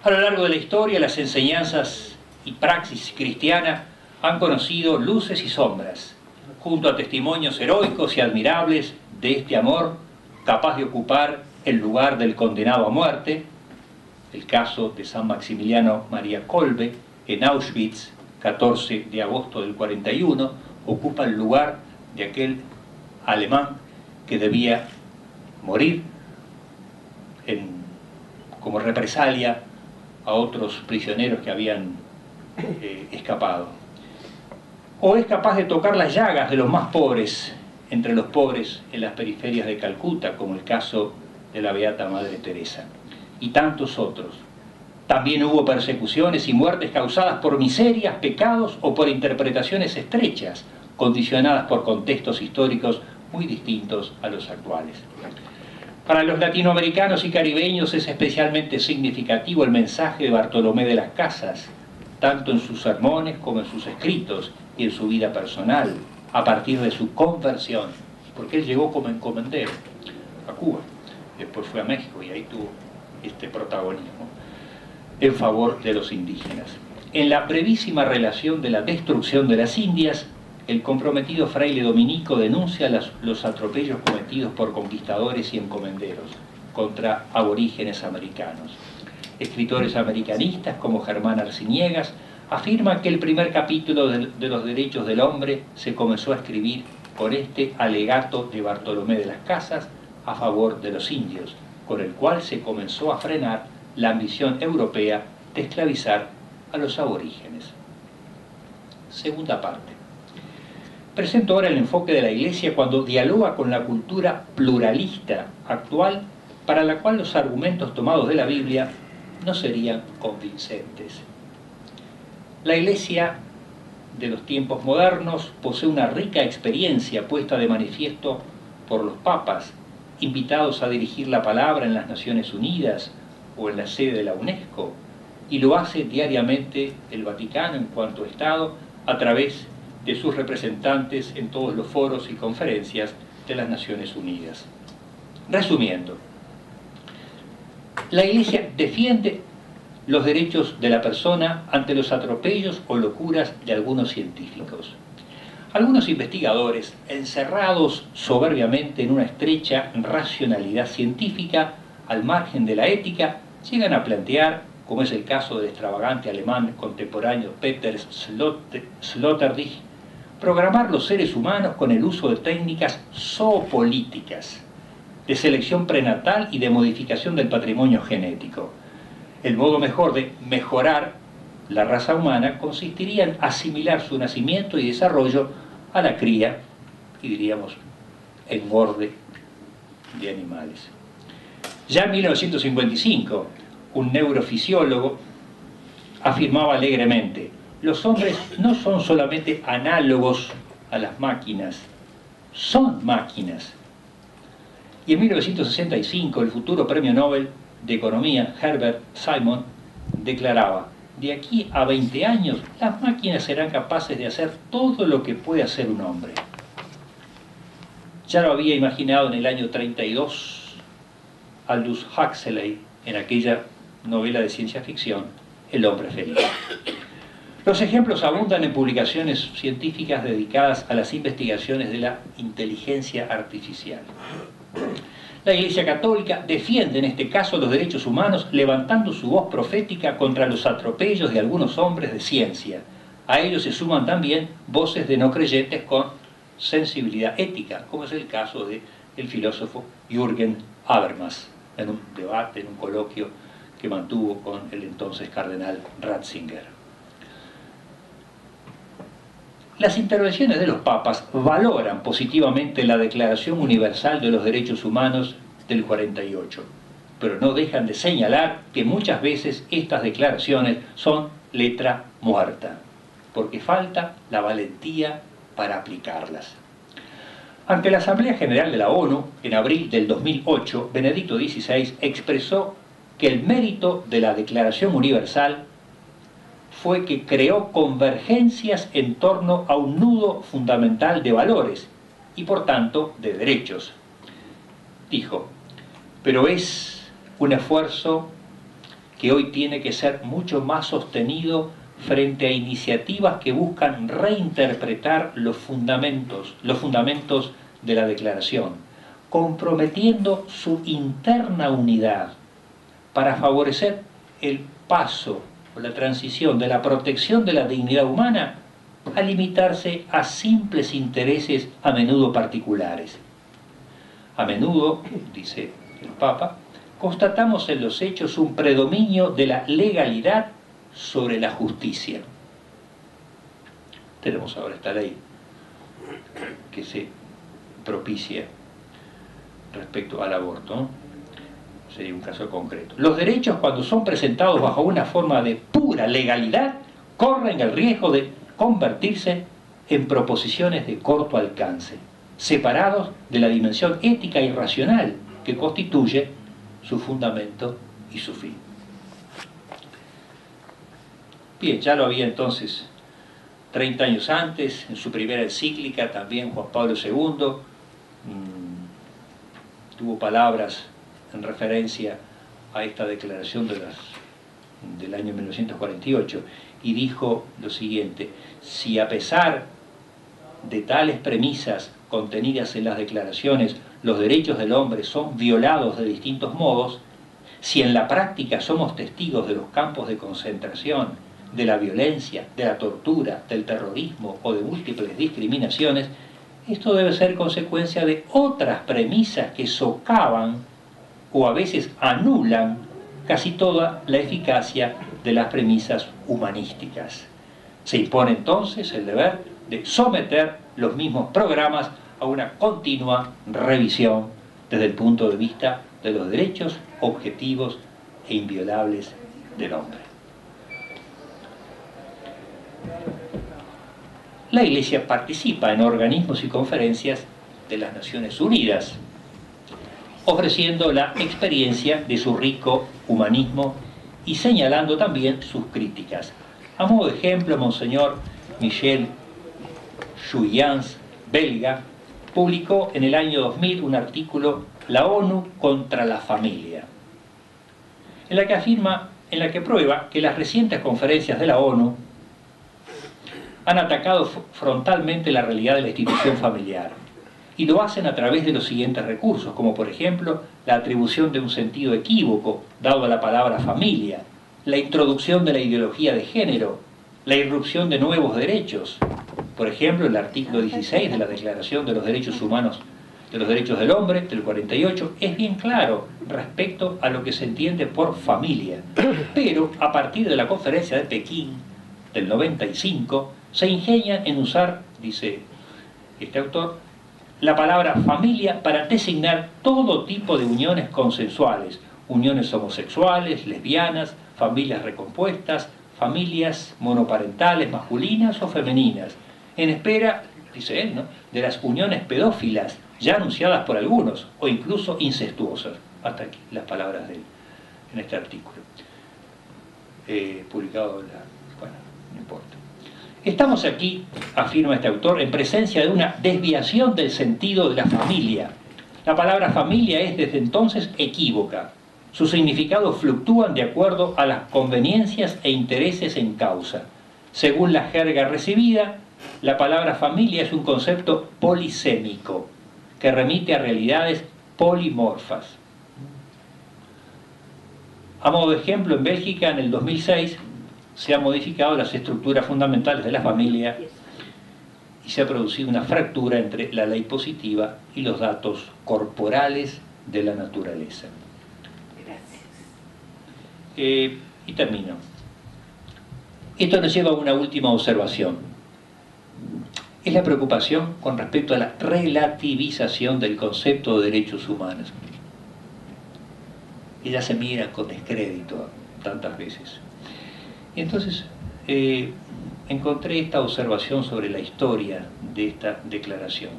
A lo largo de la historia, las enseñanzas y praxis cristiana han conocido luces y sombras, junto a testimonios heroicos y admirables de este amor capaz de ocupar el lugar del condenado a muerte. El caso de San Maximiliano María Kolbe en Auschwitz, 14 de agosto del 41, ocupa el lugar de aquel alemán que debía morir como represalia a otros prisioneros que habían escapado. O es capaz de tocar las llagas de los más pobres, entre los pobres en las periferias de Calcuta, como el caso de la Beata Madre Teresa, y tantos otros. También hubo persecuciones y muertes causadas por miserias, pecados o por interpretaciones estrechas, condicionadas por contextos históricos muy distintos a los actuales. Para los latinoamericanos y caribeños es especialmente significativo el mensaje de Bartolomé de las Casas, tanto en sus sermones como en sus escritos y en su vida personal, a partir de su conversión, porque él llegó como encomendero a Cuba, después fue a México y ahí tuvo este protagonismo en favor de los indígenas. En la brevísima relación de la destrucción de las Indias, el comprometido fraile dominico denuncia los atropellos cometidos por conquistadores y encomenderos contra aborígenes americanos. Escritores americanistas como Germán Arciniegas afirman que el primer capítulo de los derechos del hombre se comenzó a escribir con este alegato de Bartolomé de las Casas a favor de los indios, con el cual se comenzó a frenar la ambición europea de esclavizar a los aborígenes. Segunda parte. Presento ahora el enfoque de la Iglesia cuando dialoga con la cultura pluralista actual, para la cual los argumentos tomados de la Biblia no serían convincentes. La Iglesia de los tiempos modernos posee una rica experiencia puesta de manifiesto por los papas, invitados a dirigir la palabra en las Naciones Unidas o en la sede de la UNESCO, y lo hace diariamente el Vaticano en cuanto a Estado a través de sus representantes en todos los foros y conferencias de las Naciones Unidas. Resumiendo, la Iglesia defiende los derechos de la persona ante los atropellos o locuras de algunos científicos. Algunos investigadores, encerrados soberbiamente en una estrecha racionalidad científica, al margen de la ética, llegan a plantear, como es el caso del extravagante alemán contemporáneo Peter Sloterdijk, programar los seres humanos con el uso de técnicas zoopolíticas, de selección prenatal y de modificación del patrimonio genético. El modo mejor de mejorar la raza humana consistiría en asimilar su nacimiento y desarrollo a la cría y, diríamos, engorde de animales. Ya en 1955, un neurofisiólogo afirmaba alegremente: los hombres no son solamente análogos a las máquinas, son máquinas. Y en 1965, el futuro premio Nobel de Economía, Herbert Simon, declaraba: de aquí a 20 años, las máquinas serán capaces de hacer todo lo que puede hacer un hombre. Ya lo había imaginado en el año 32 Aldous Huxley, en aquella novela de ciencia ficción, El hombre feliz. Los ejemplos abundan en publicaciones científicas dedicadas a las investigaciones de la inteligencia artificial. La Iglesia Católica defiende en este caso los derechos humanos, levantando su voz profética contra los atropellos de algunos hombres de ciencia. A ellos se suman también voces de no creyentes con sensibilidad ética, como es el caso del filósofo Jürgen Habermas, en un debate, en un coloquio que mantuvo con el entonces cardenal Ratzinger. Las intervenciones de los papas valoran positivamente la Declaración Universal de los Derechos Humanos del 48, pero no dejan de señalar que muchas veces estas declaraciones son letra muerta, porque falta la valentía para aplicarlas. Ante la Asamblea General de la ONU, en abril del 2008, Benedicto XVI expresó que el mérito de la Declaración Universal fue que creó convergencias en torno a un nudo fundamental de valores y, por tanto, de derechos. Dijo: pero es un esfuerzo que hoy tiene que ser mucho más sostenido frente a iniciativas que buscan reinterpretar los fundamentos de la Declaración, comprometiendo su interna unidad para favorecer el paso o la transición de la protección de la dignidad humana a limitarse a simples intereses a menudo particulares. A menudo, dice el Papa, constatamos en los hechos un predominio de la legalidad sobre la justicia. Tenemos ahora esta ley que se propicia respecto al aborto, ¿no? Sería un caso concreto. Los derechos, cuando son presentados bajo una forma de pura legalidad, corren el riesgo de convertirse en proposiciones de corto alcance, separados de la dimensión ética y racional que constituye su fundamento y su fin. Bien, ya lo había entonces 30 años antes, en su primera encíclica, también Juan Pablo II tuvo palabras en referencia a esta declaración del año 1948 y dijo lo siguiente: si a pesar de tales premisas contenidas en las declaraciones los derechos del hombre son violados de distintos modos, si en la práctica somos testigos de los campos de concentración, de la violencia, de la tortura, del terrorismo o de múltiples discriminaciones, esto debe ser consecuencia de otras premisas que socavan o a veces anulan casi toda la eficacia de las premisas humanísticas. Se impone entonces el deber de someter los mismos programas a una continua revisión desde el punto de vista de los derechos objetivos e inviolables del hombre. La Iglesia participa en organismos y conferencias de las Naciones Unidas, ofreciendo la experiencia de su rico humanismo y señalando también sus críticas. A modo de ejemplo, Monseñor Michel Chuyans, belga, publicó en el año 2000 un artículo, La ONU contra la familia, en la que prueba que las recientes conferencias de la ONU han atacado frontalmente la realidad de la institución familiar, y lo hacen a través de los siguientes recursos, como por ejemplo la atribución de un sentido equívoco dado a la palabra familia, la introducción de la ideología de género, la irrupción de nuevos derechos. Por ejemplo, el artículo 16 de la Declaración de los Derechos Humanos, de los Derechos del Hombre, del 48, es bien claro respecto a lo que se entiende por familia. Pero a partir de la conferencia de Pekín del 95, se ingenian en usar, dice este autor, la palabra familia para designar todo tipo de uniones consensuales, uniones homosexuales, lesbianas, familias recompuestas, familias monoparentales masculinas o femeninas, en espera, dice él, ¿no?, de las uniones pedófilas ya anunciadas por algunos, o incluso incestuosas. Hasta aquí las palabras de él en este artículo, publicado bueno, no importa. Estamos aquí, afirma este autor, en presencia de una desviación del sentido de la familia. La palabra familia es desde entonces equívoca. Sus significados fluctúan de acuerdo a las conveniencias e intereses en causa. Según la jerga recibida, la palabra familia es un concepto polisémico, que remite a realidades polimorfas. A modo de ejemplo, en Bélgica, en el 2006, se han modificado las estructuras fundamentales de la familia y se ha producido una fractura entre la ley positiva y los datos corporales de la naturaleza. Gracias. Y termino. Esto nos lleva a una última observación. Es la preocupación con respecto a la relativización del concepto de derechos humanos. Ella se mira con descrédito tantas veces. Y entonces encontré esta observación sobre la historia de esta declaración.